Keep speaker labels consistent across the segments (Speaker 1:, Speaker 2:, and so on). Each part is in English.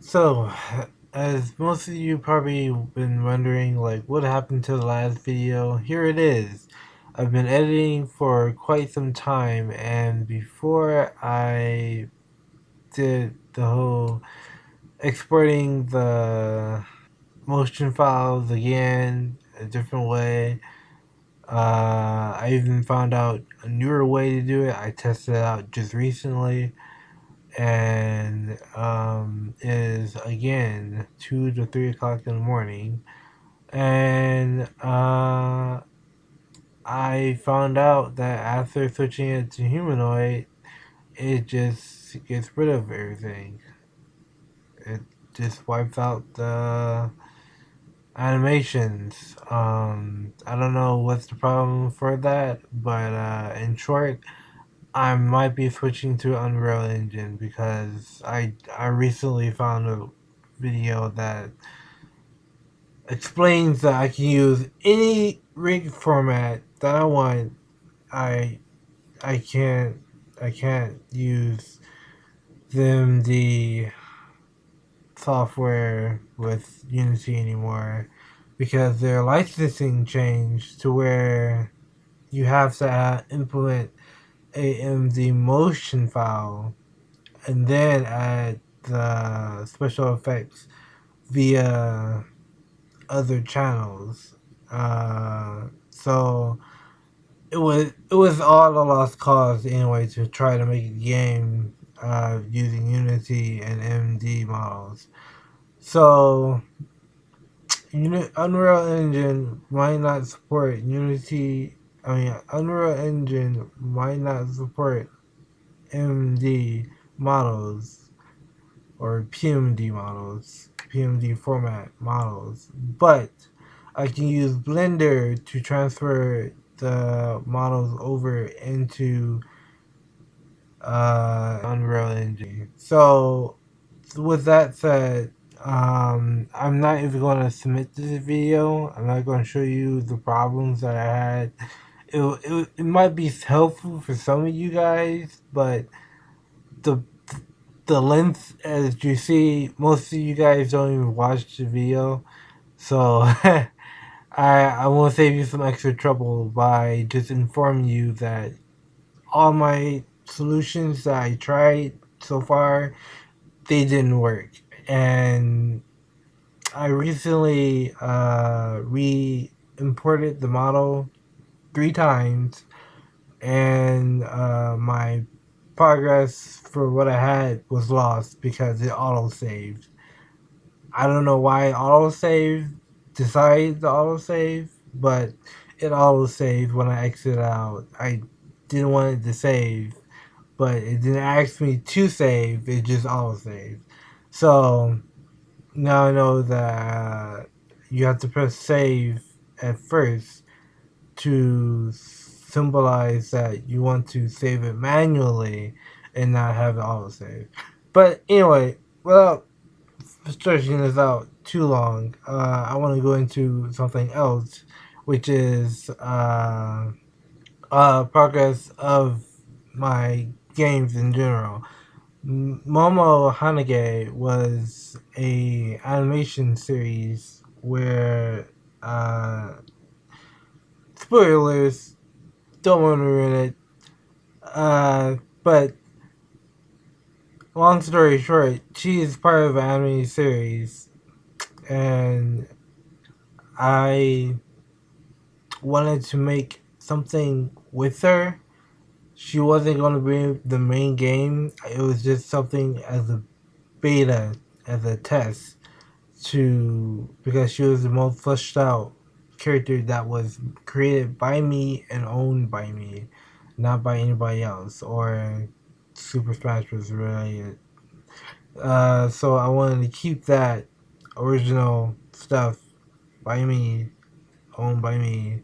Speaker 1: So, as most of you probably been wondering, like, what happened to the last video, here it is. I've been editing for quite some time, and before I did the whole exporting the motion files again a different way, I even found out a newer way to do it. I tested it out just recently, and is again 2 to 3 o'clock in the morning, and I found out that after switching it to humanoid, it just gets rid of everything. It just wipes out the animations. I don't know what's the problem for that, but in short, I might be switching to Unreal Engine because I recently found a video that explains that I can use any rig format that I want. I I can't I can't use the software with Unity anymore because their licensing changed to where you have to implement AMD motion file and then add the special effects via other channels. So it was all a lost cause anyway to try to make a game using Unity and AMD models. So Unreal Engine might not support Unity. Unreal Engine might not support AMD models or PMD models, PMD format models, but I can use Blender to transfer the models over into Unreal Engine. So, with that said, I'm not even going to submit this video. I'm not going to show you the problems that I had. It might be helpful for some of you guys, but the the length, as you see, most of you guys don't even watch the video. So I want to save you some extra trouble by just informing you that all my solutions that I tried so far, they didn't work. And I recently re-imported the model 3 times, and my progress for what I had was lost because it auto-saved. I don't know why it auto-saved, decided to auto-save, but it auto-saved when I exited out. I didn't want it to save, but it didn't ask me to save, it just auto-saved. So now I know that you have to press save at first to symbolize that you want to save it manually and not have it auto-save. But anyway, without stretching this out too long, I want to go into something else, which is progress of my games in general. Momo Hanage was a animation series where spoilers, don't want to ruin it. But long story short, she is part of an anime series, and I wanted to make something with her. She wasn't going to be the main game. It was just something as a beta, as a test, to because she was the most fleshed out character that was created by me and owned by me, not by anybody else or Super Smash Bros. Related. So I wanted to keep that original stuff by me, owned by me,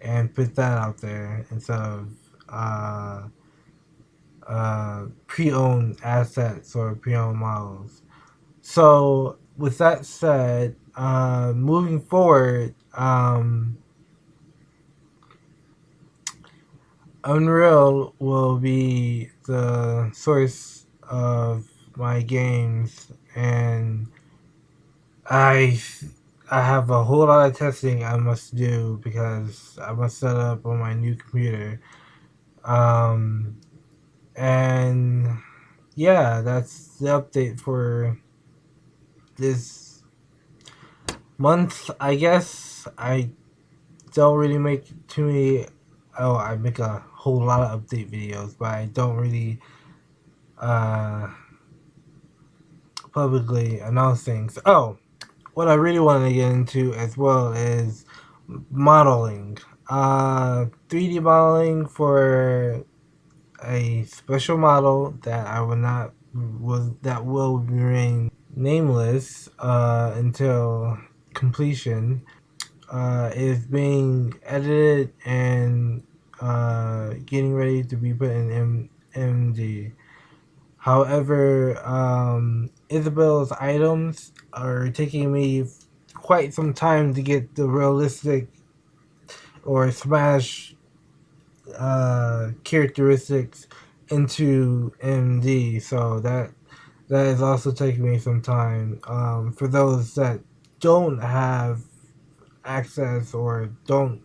Speaker 1: and put that out there instead of uh, pre-owned assets or pre-owned models. So with that said, moving forward, Unreal will be the source of my games, and I I have a whole lot of testing I must do because I must set up on my new computer. Um, and yeah, that's the update for this month. I guess I don't really make too many. Oh, I make a whole lot of update videos, but I don't really uh publicly announce things. Oh, what I really wanted to get into as well is modeling. 3D modeling for a special model that I will not was that will remain nameless until completion. Is being edited and getting ready to be put in MD. However, Isabel's items are taking me quite some time to get the realistic or Smash characteristics into MD, so that is also taking me some time. For those that don't have access or don't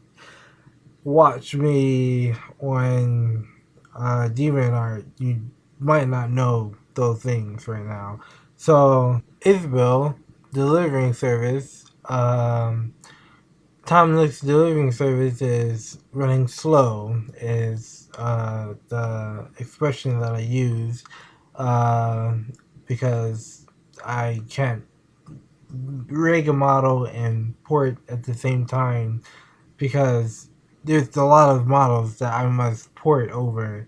Speaker 1: watch me on DeviantArt, you might not know those things right now. So, Isabel delivering service, Timeless delivering service is running slow, is the expression that I use uh, because I can't rig a model and port at the same time because there's a lot of models that I must port over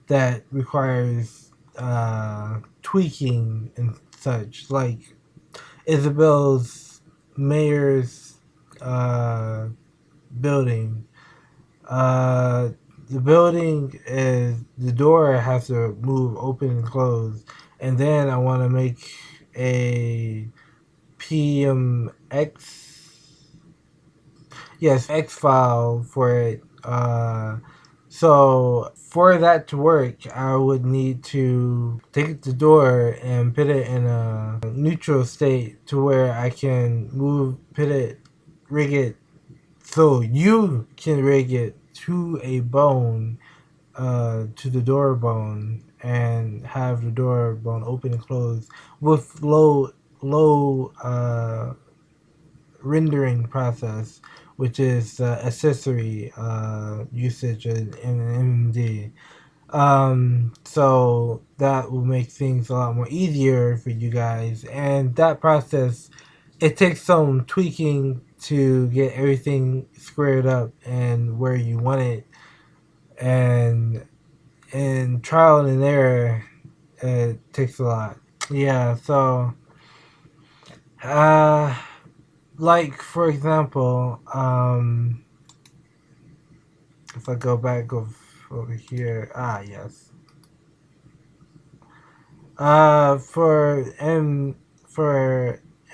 Speaker 1: that requires tweaking and such, like Isabel's mayor's uh, building. Uh, the building is the door has to move open and close, and then I want to make a PMX, yes, X file for it. So for that to work, I would need to take the door and put it in a neutral state to where I can put it, rig it, so you can rig it to a bone, to the door bone, and have the door bone open and close with low rendering process, which is accessory usage in MMD. So that will make things a lot more easier for you guys. And that process, it takes some tweaking to get everything squared up and where you want it. And trial and error, it takes a lot. Yeah, so uh like for example, if I go back over here, yes. For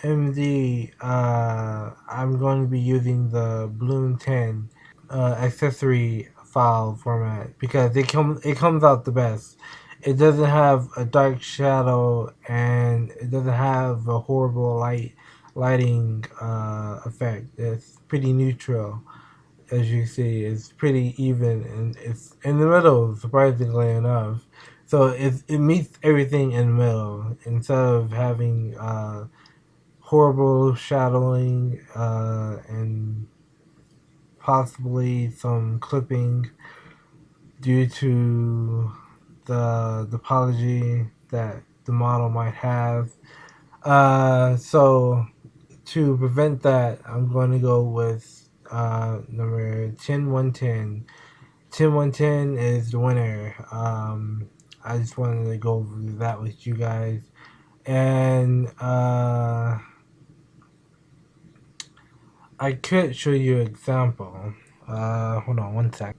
Speaker 1: MD, I'm going to be using the Bloom 10 accessory file format because it comes out the best. It doesn't have a dark shadow and it doesn't have a horrible lighting effect. It's pretty neutral, as you see. It's pretty even and it's in the middle, surprisingly enough. So it meets everything in the middle instead of having horrible shadowing and possibly some clipping due to the topology that the model might have. So to prevent that, I'm going to go with number 10110. 10110 is the winner. I just wanted to go over that with you guys. And I could show you an example. Hold on one sec.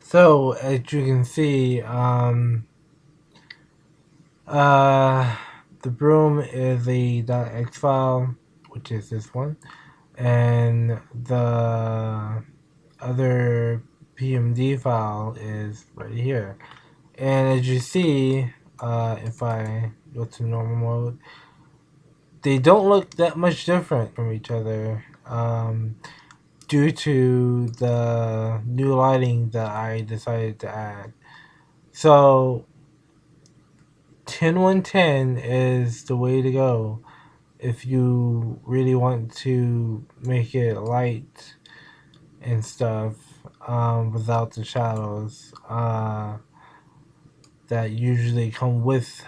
Speaker 1: So as you can see, the broom is a .x file, which is this one, and the other PMD file is right here. And as you see, if I go to normal mode, they don't look that much different from each other, due to the new lighting that I decided to add. So 10110 is the way to go if you really want to make it light and stuff, without the shadows that usually come with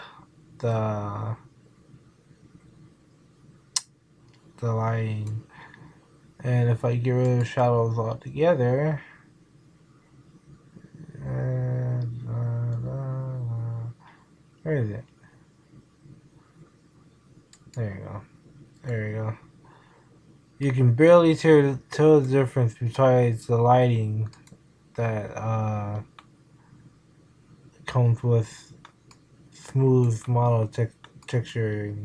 Speaker 1: the lighting. And if I get rid of the shadows altogether, where is it? There you go. There you go. You can barely tell the difference besides the lighting that comes with smooth model texture.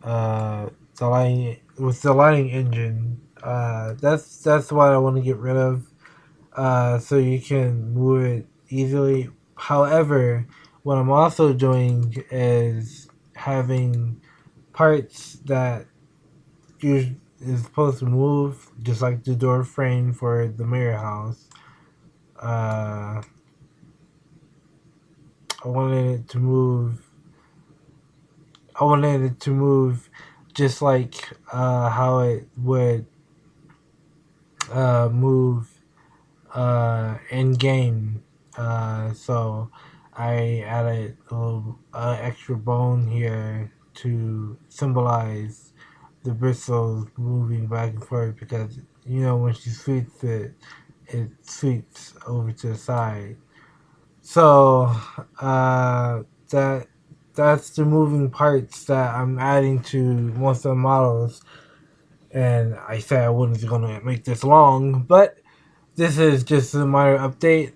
Speaker 1: The lighting with the lighting engine. That's what I want to get rid of. So you can move it easily. However, what I'm also doing is having parts that you is supposed to move, just like the door frame for the mirror house. Uh, I wanted it to move. I wanted it to move just like how it would move in game. So I added a little extra bone here to symbolize the bristles moving back and forth, because when she sweeps it, it sweeps over to the side. So that that's the moving parts that I'm adding to most of the models. And I said I wasn't gonna make this long, but this is just a minor update.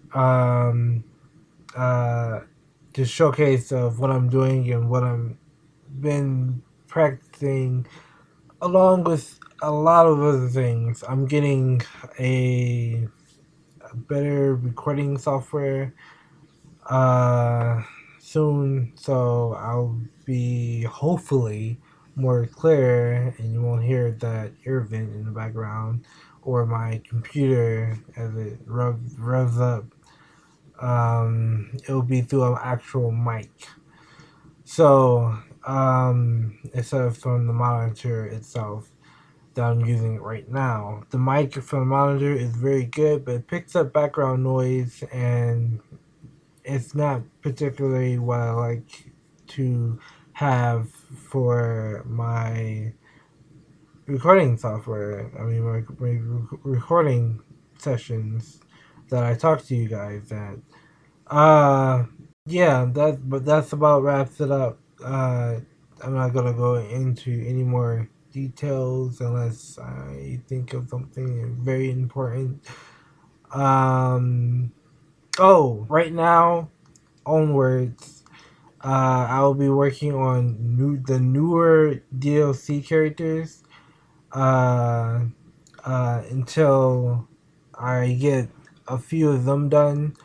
Speaker 1: Just showcase of what I'm doing and what I'm been practicing, along with a lot of other things. I'm getting a better recording software soon, so I'll be hopefully more clear, and you won't hear that ear vent in the background or my computer as it revs up. It'll be through an actual mic. So instead of from the monitor itself that I'm using right now. The mic from the monitor is very good, but it picks up background noise, and it's not particularly what I like to have for my recording software. I mean, my recording sessions that I talk to you guys at. Uh, yeah, but that's about wraps it up. I'm not gonna go into any more details unless I think of something very important. Um, oh, right now onwards, I will be working on the newer DLC characters. Uh, until I get a few of them done.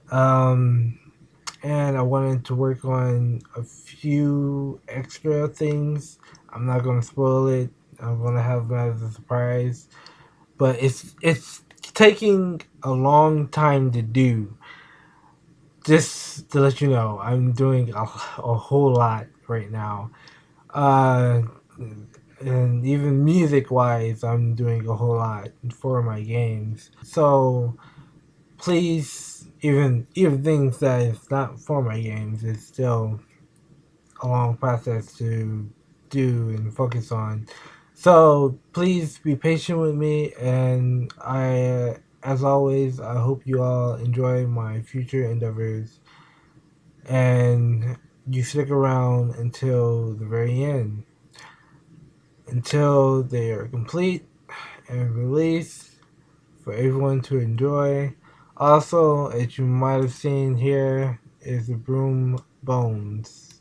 Speaker 1: Um, and I wanted to work on a few extra things. I'm not gonna spoil it. I'm gonna have that as a surprise. But it's taking a long time to do. Just to let you know, I'm doing a whole lot right now. Uh, and even music wise, I'm doing a whole lot for my games. So please, even things that is not for my games, it's still a long process to do and focus on. So please be patient with me, and as always, I hope you all enjoy my future endeavors, and you stick around until the very end, until they are complete and released for everyone to enjoy. Also, as you might have seen here, is the broom bones.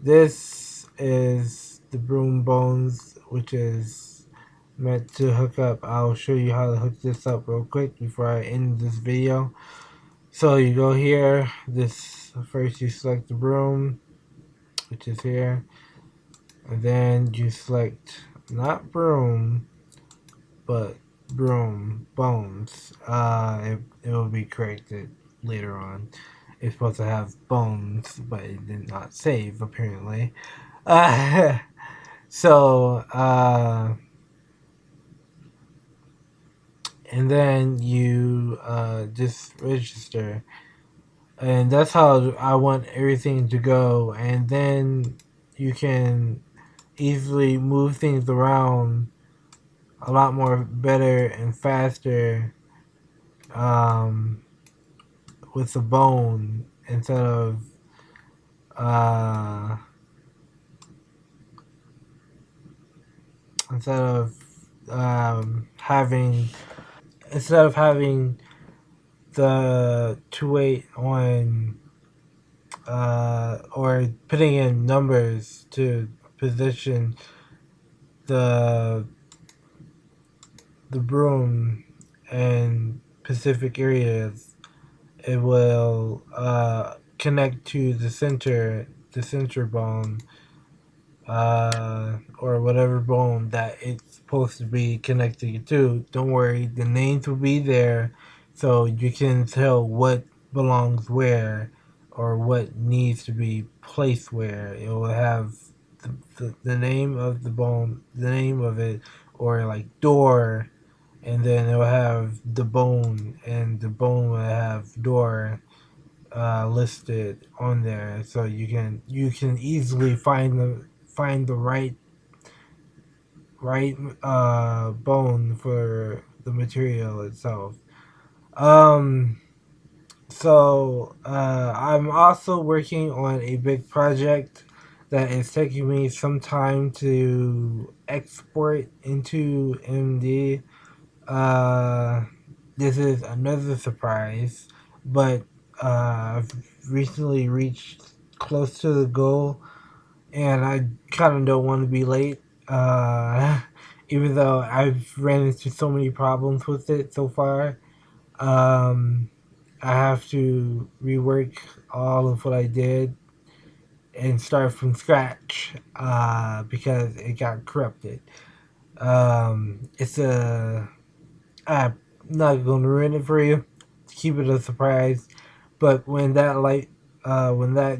Speaker 1: This is the broom bones, which is meant to hook up. I'll show you how to hook this up real quick before I end this video. So you go here. This first you select the broom, which is here, and then you select not broom, but broom bones. It will be corrected later on. It's supposed to have bones, but it did not save apparently. Uh, so and then you just register, and that's how I want everything to go. And then you can easily move things around a lot more better and faster um, with the bone uh, instead of having the to wait on or putting in numbers to position the the broom in specific areas. It will connect to the center bone, or whatever bone that it's supposed to be connected to. Don't worry, the names will be there, so you can tell what belongs where or what needs to be placed where. It will have the name of the bone, the name of it, or like door, and then it will have the bone, and the bone will have door listed on there, so you can easily find the right bone for the material itself. Um, I'm also working on a big project that is taking me some time to export into MD. Uh, this is another surprise, but I've recently reached close to the goal, and I kind of don't want to be late. Even though I've ran into so many problems with it so far, um, I have to rework all of what I did and start from scratch because it got corrupted. It's a I'm not gonna ruin it for you. Keep it a surprise. But when that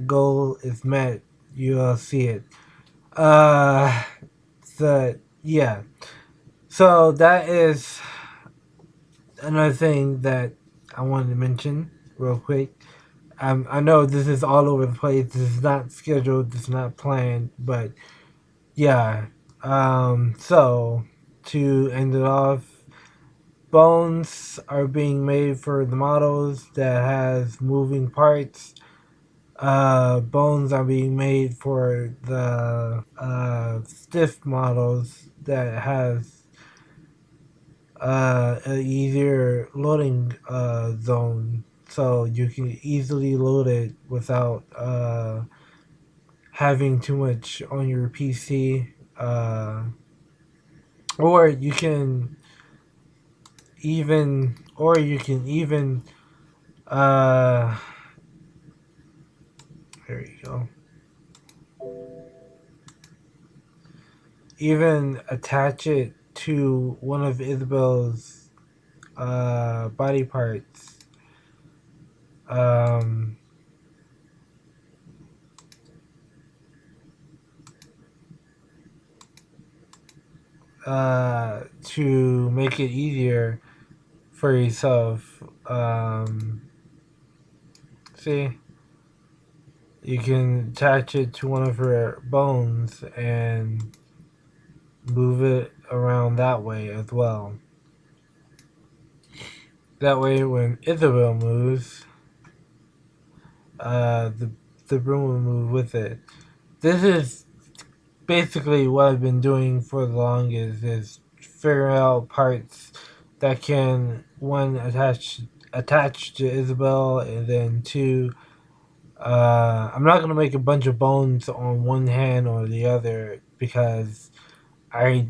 Speaker 1: goal is met, you'll see it. Uh, so yeah. So that is another thing that I wanted to mention real quick. I know this is all over the place. This is not scheduled. This is not planned. But yeah. So to end it off, bones are being made for the models that has moving parts. Bones are being made for the stiff models that has an easier loading zone, so you can easily load it without having too much on your PC. Or you can even uh, there you go. Even attach it to one of Isabel's body parts. Um, to make it easier for yourself. See, you can attach it to one of her bones and move it around that way as well. That way, when Isabel moves, the broom will move with it. This is basically what I've been doing for the longest, is figuring out parts that can, one, attach to Isabel, and then two, I'm not gonna make a bunch of bones on one hand or the other because I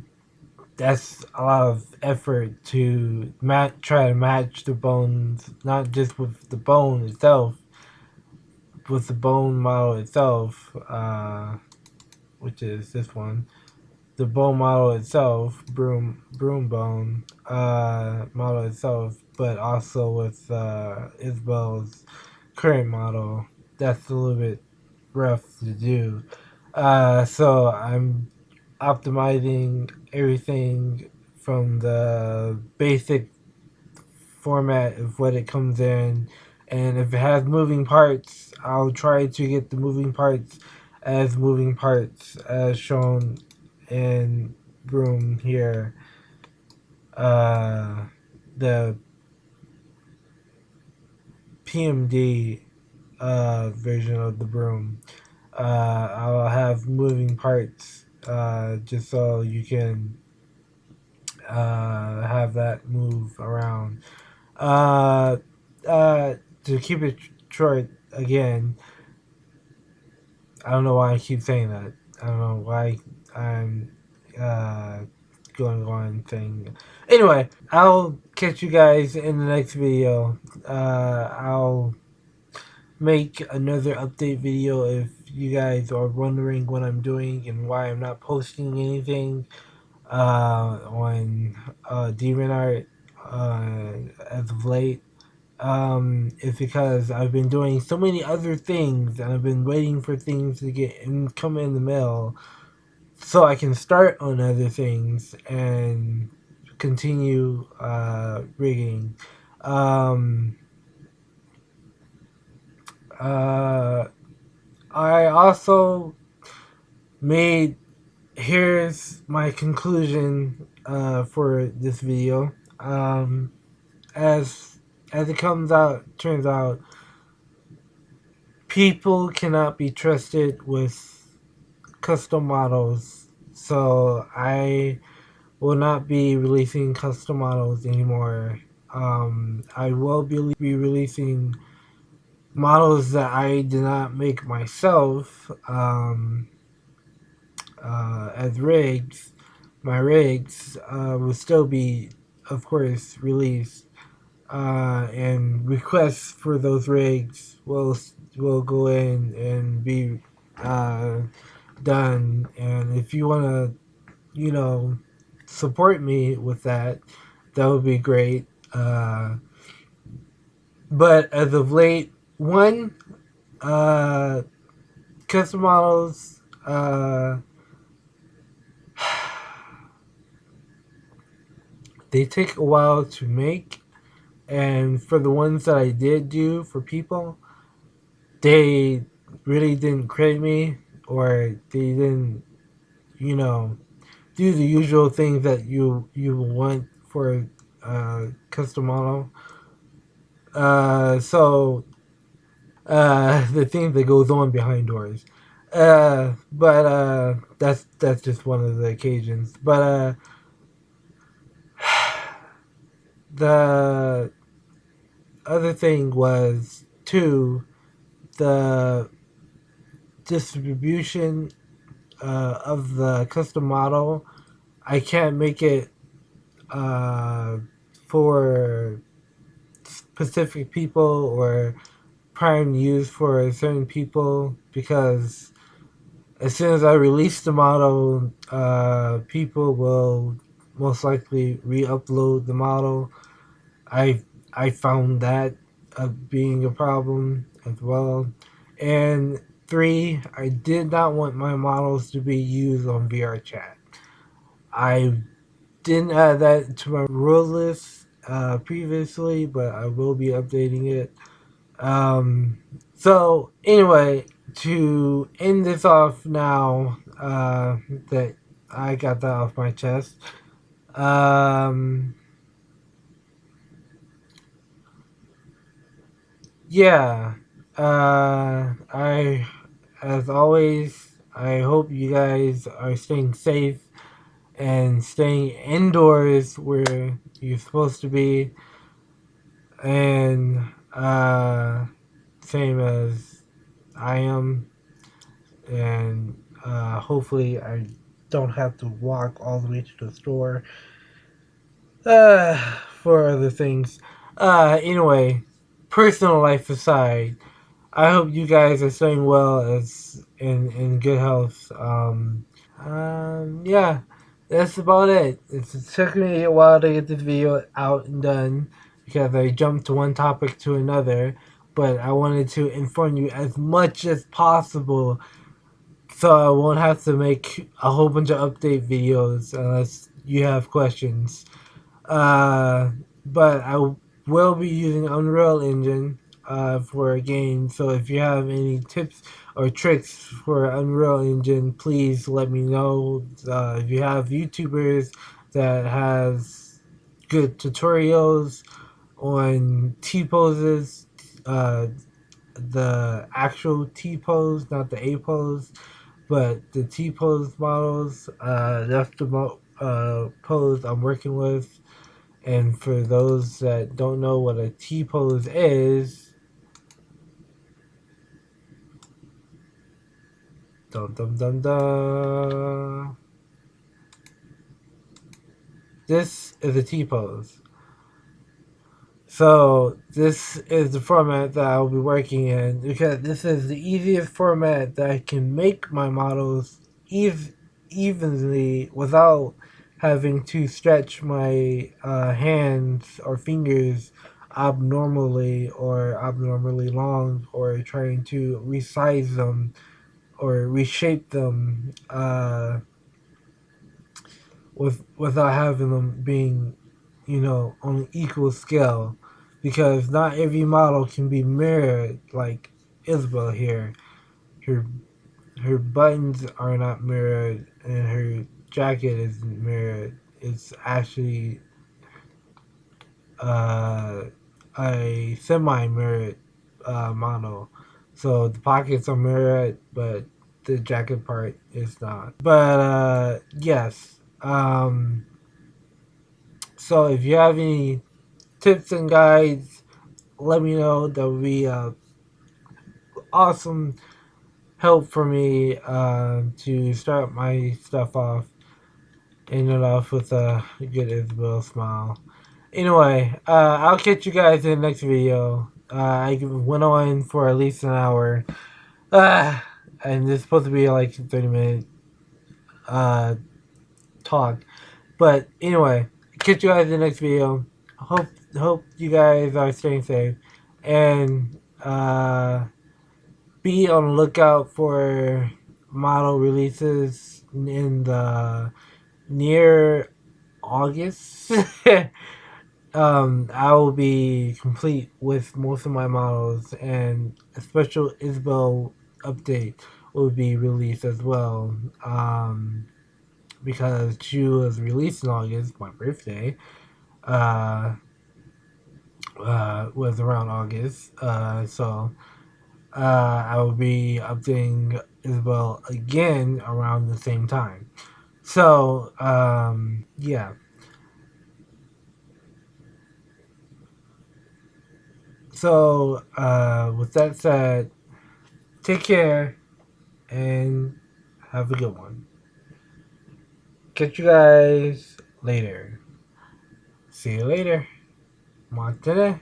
Speaker 1: that's a lot of effort to try to match the bones, not just with the bone itself, with the bone model itself, which is this one. The bone model itself, broom bone model itself, but also with Isabel's current model. That's a little bit rough to do. So I'm optimizing everything from the basic format of what it comes in, and if it has moving parts, I'll try to get the moving parts as shown in room here. The PMD version of the broom. I'll have moving parts just so you can have that move around. Uh, to keep it short, again, I don't know why I keep saying that. I don't know why I'm uh, going on thing. Anyway, I'll catch you guys in the next video. I'll make another update video if you guys are wondering what I'm doing and why I'm not posting anything on DeviantArt as of late. It's because I've been doing so many other things and I've been waiting for things to come in the mail so I can start on other things and continue rigging. Um, uh, I also made here's my conclusion for this video. As it turns out, people cannot be trusted with custom models, so I will not be releasing custom models anymore. I will be releasing models that I did not make myself as rigs. My rigs will still be, of course, released, and requests for those rigs will go in and be done. And if you want to, support me with that, that would be great. But as of late, one, uh, custom models, they take a while to make. And for the ones that I did do for people, they really didn't credit me, or they didn't, you know, do the usual things that you want for a custom model. So the thing that goes on behind doors. But that's just one of the occasions. But the other thing was too the distribution of the custom model. I can't make it for specific people or prime use for certain people, because as soon as I release the model, people will most likely re-upload the model. I found that being a problem as well. And three, I did not want my models to be used on VRChat. I didn't add that to my rule list previously, but I will be updating it. So anyway, to end this off now, that I got that off my chest. Yeah. As always, I hope you guys are staying safe and staying indoors where you're supposed to be, and same as I am, and hopefully I don't have to walk all the way to the store for other things. Anyway, personal life aside, I hope you guys are staying well as in good health. Yeah, that's about it. It took me a while to get this video out and done because I jumped to one topic to another, but I wanted to inform you as much as possible so I won't have to make a whole bunch of update videos unless you have questions. Uh, but I will be using Unreal Engine for a game. So if you have any tips or tricks for Unreal Engine, please let me know. If you have YouTubers that has good tutorials on T poses, uh, the actual T pose, not the A pose, but the T pose models. That's the pose I'm working with. And for those that don't know what a T pose is, dum dum dum dum. This is a T pose. So this is the format that I'll be working in because this is the easiest format that I can make my models evenly without having to stretch my hands or fingers abnormally long or trying to resize them or reshape them without having them being, on an equal scale, because not every model can be mirrored like Isabel here. Her her buttons are not mirrored, and her jacket isn't mirrored. It's actually uh, a semi-mirrored model. So the pockets are mirrored, but the jacket part is not. But yes. So if you have any tips and guides, let me know. That would be awesome help for me to start my stuff off, and it off with a good Isabel smile. Anyway, I'll catch you guys in the next video. I went on for at least an hour. Uh, and it's supposed to be like a 30-minute talk. But anyway, catch you guys in the next video. Hope you guys are staying safe, and be on the lookout for model releases in the near August. I will be complete with most of my models, and a special Isabel update will be released as well. Because she was released in August, my birthday, uh, was around August. I will be updating Isabel again around the same time. So, yeah. So, with that said, take care and have a good one. Catch you guys later. See you later. Martine.